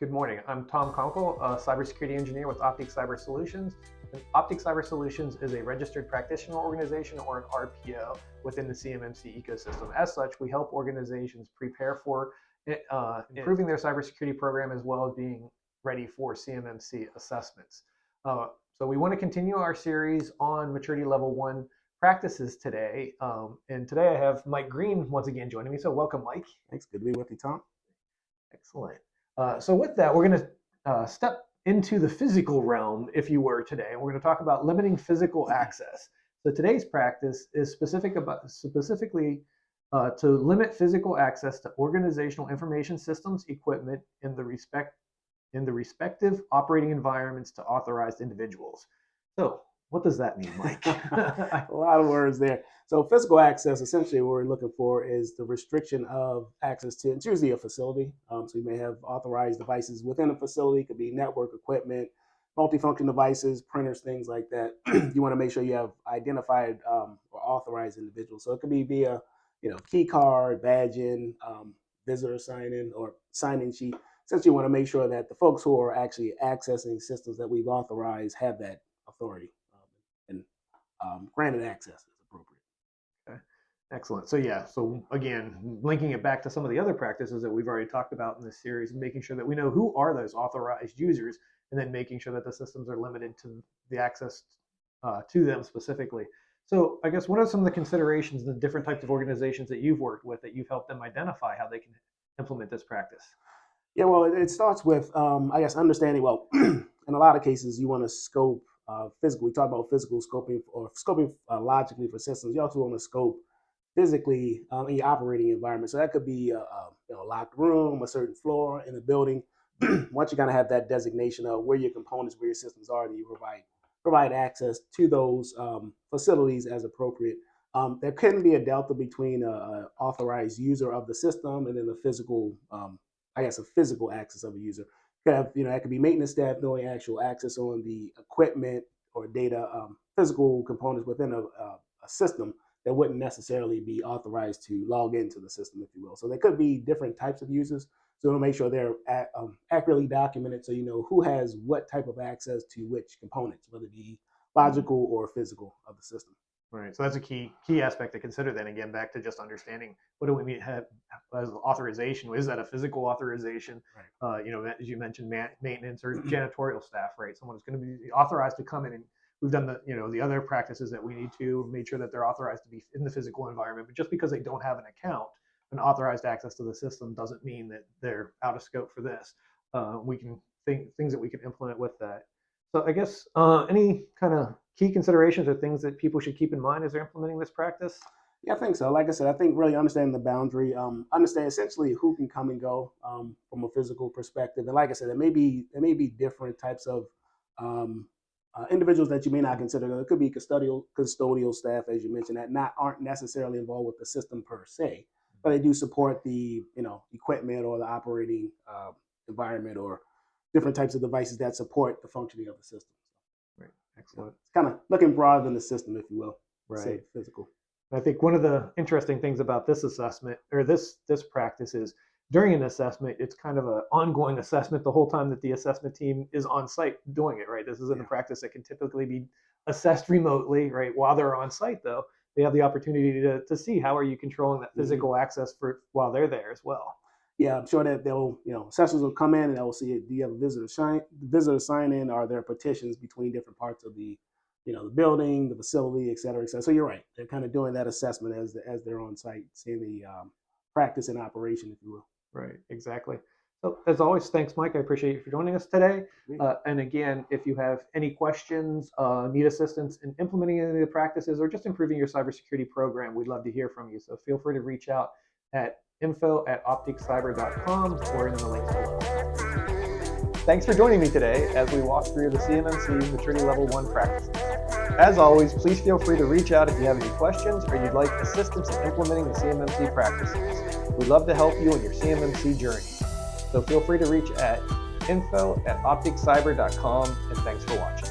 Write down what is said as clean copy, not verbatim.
Good morning. I'm Tom Conkle, a cybersecurity engineer with Optic Cyber Solutions. And Optic Cyber Solutions is a registered practitioner organization, or an RPO, within the CMMC ecosystem. As such, we help organizations prepare for improving their cybersecurity program, as well as being ready for CMMC assessments. So we want to continue our series on maturity level 1 practices today. And today I have Mike Green once again joining me. So welcome, Mike. Thanks. Good to be with you, Tom. Excellent. So with that, we're going to step into the physical realm, if you were, today. And we're going to talk about limiting physical access. So today's practice is specifically to limit physical access to organizational information systems equipment in the respective operating environments to authorized individuals. So what does that mean, Mike? A lot of words there. So physical access, essentially what we're looking for is the restriction of access to, it's usually a facility. So you may have authorized devices within a facility. It could be network equipment, multifunction devices, printers, things like that. You want to make sure you have identified or authorized individuals. So it could be via, key card, badge-in, visitor sign-in, or sign-in sheet. Essentially, you want to make sure that the folks who are actually accessing systems that we've authorized have that authority and granted access as appropriate. Okay, excellent. So again, linking it back to some of the other practices that we've already talked about in this series, making sure that we know who are those authorized users, and then making sure that the systems are limited to the access to them specifically. So I guess what are some of the considerations, the different types of organizations that you've worked with, that you've helped them identify how they can implement this practice? Yeah, well, it starts with, understanding, well, in a lot of cases, you want to scope physical. We talk about physical scoping, or scoping logically for systems. You also want to scope physically in your operating environment. So that could be a locked room, a certain floor in the building. Once you kind of have that designation of where your components, where your systems are, then you provide access to those facilities as appropriate. There can be a delta between an authorized user of the system and then the physical, a physical access of a user. That could be maintenance staff knowing actual access on the equipment or data, physical components within a system that wouldn't necessarily be authorized to log into the system, if you will. So there could be different types of users. So we'll make sure they're accurately documented, so you know who has what type of access to which components, whether it be logical or physical of the system. Right. So that's a key aspect to consider. Then again, back to just understanding, what do we mean as authorization? Is that a physical authorization? Right. As you mentioned, maintenance or janitorial staff, right? Someone is going to be authorized to come in, and we've done the other practices that we need to make sure that they're authorized to be in the physical environment. But just because they don't have an account, an authorized access to the system, doesn't mean that they're out of scope for this. We can think things that we can implement with that. So I guess any kind of key considerations or things that people should keep in mind as they're implementing this practice? Yeah, I think so. Like I said, I think really understanding the boundary, understand essentially who can come and go from a physical perspective. And like I said, there may be different types of individuals that you may not consider. It could be custodial staff, as you mentioned, that aren't necessarily involved with the system per se, but they do support the equipment or the operating environment, or different types of devices that support the functioning of the system. Right. Excellent. It's kind of looking broader than the system, if you will. Right. Say physical. I think one of the interesting things about this assessment, or this practice, is during an assessment, it's kind of an ongoing assessment the whole time that the assessment team is on site doing it, right? This isn't a practice that can typically be assessed remotely, right? While they're on site, though, they have the opportunity to see how are you controlling that physical access while they're there as well. Yeah, I'm sure that they'll, assessors will come in and they'll see, do you have a visitor sign in? Are there partitions between different parts of the, the building, the facility, et cetera, et cetera. So you're right. They're kind of doing that assessment as they're on site, seeing the practice in operation, if you will. Right, exactly. So as always, thanks, Mike. I appreciate you for joining us today. And again, if you have any questions, need assistance in implementing any of the practices, or just improving your cybersecurity program, we'd love to hear from you. So feel free to reach out at info@opticcyber.com or in the links below. Thanks for joining me today as we walk through the CMMC Maturity Level 1 practices. As always, please feel free to reach out if you have any questions or you'd like assistance in implementing the CMMC practices. We'd love to help you in your CMMC journey. So feel free to reach at info@opticcyber.com, and thanks for watching.